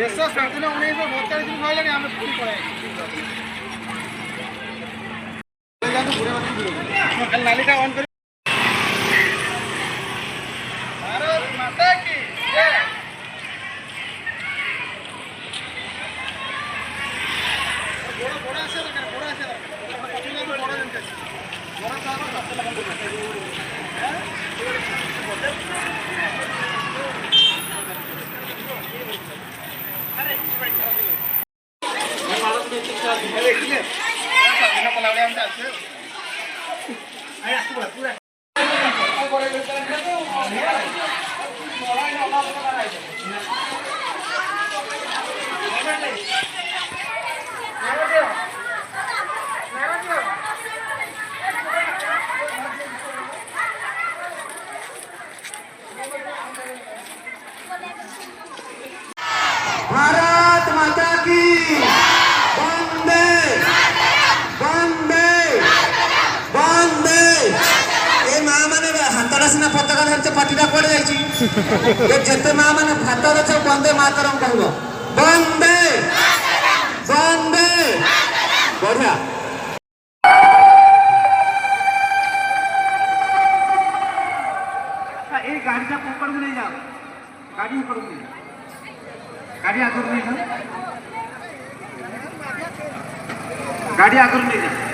দেশো স্বাধীন 1942 দিন হইলে আমরা ছুটি পড়াই कल नालिका ऑन कर भारत माता की जय बड़ा से पछिला भी बड़ा जनता बड़ा सारा पछिला बंद हैं अरे भारत में शिक्षा है ठीक है बिना पलावड़े हम আছে আয় আসু পুরো भारत माता की वंदे वंदे वंदे ए मां माने हातरा सिना पताका धरते पाटीटा पड़ जाईची ए जते मां माने भात रछ वंदे मातरम कहबो वंदे वंदे बढ़िया ए गाड़ीचा पकड़ के नहीं जाओ गाड़ी ऊपर नहीं गाड़ी आगे नहीं जाओ गाड़ी आगे नहीं जाओ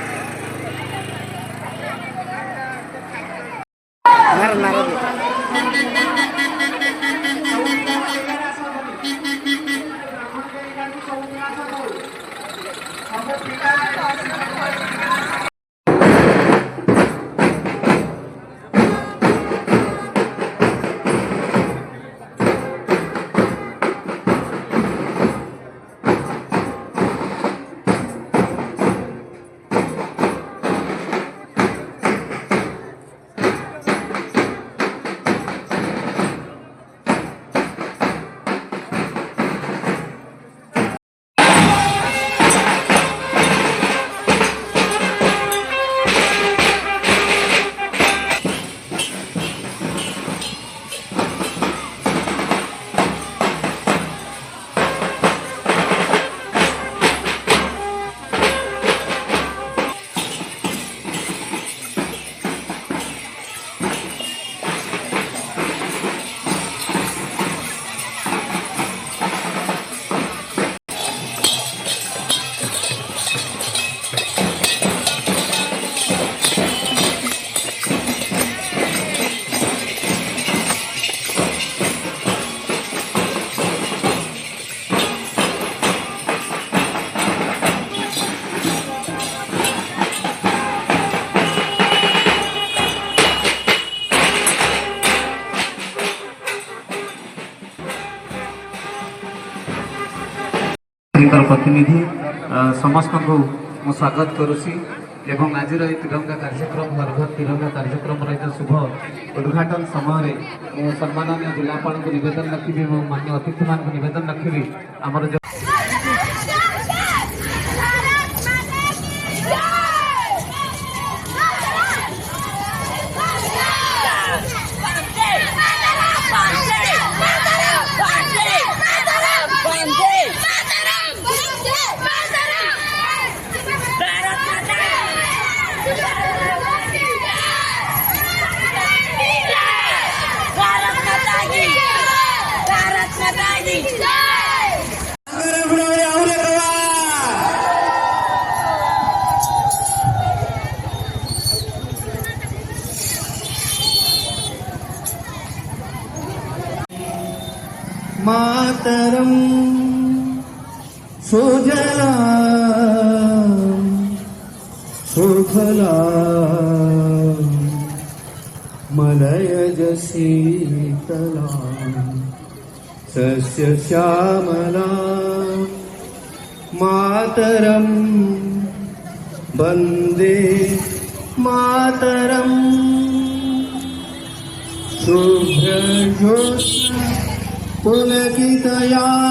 प्रतिनिधि समस्त को मु स्वागत करुसी एवं आज तिरंगा कार्यक्रम हरघर तिरंगा कार्यक्रम शुभ उद्घाटन समय सम्माननीय जिलापाल को निवेदन रखी मान्य अतिथि मान को निवेदन रखी आमर जो मातरम सुजला सुफला मलयज शीतला सस्य श्यामला मातरम वंदे मातरम शुभ्र ज्योत्स्ना पुलकितया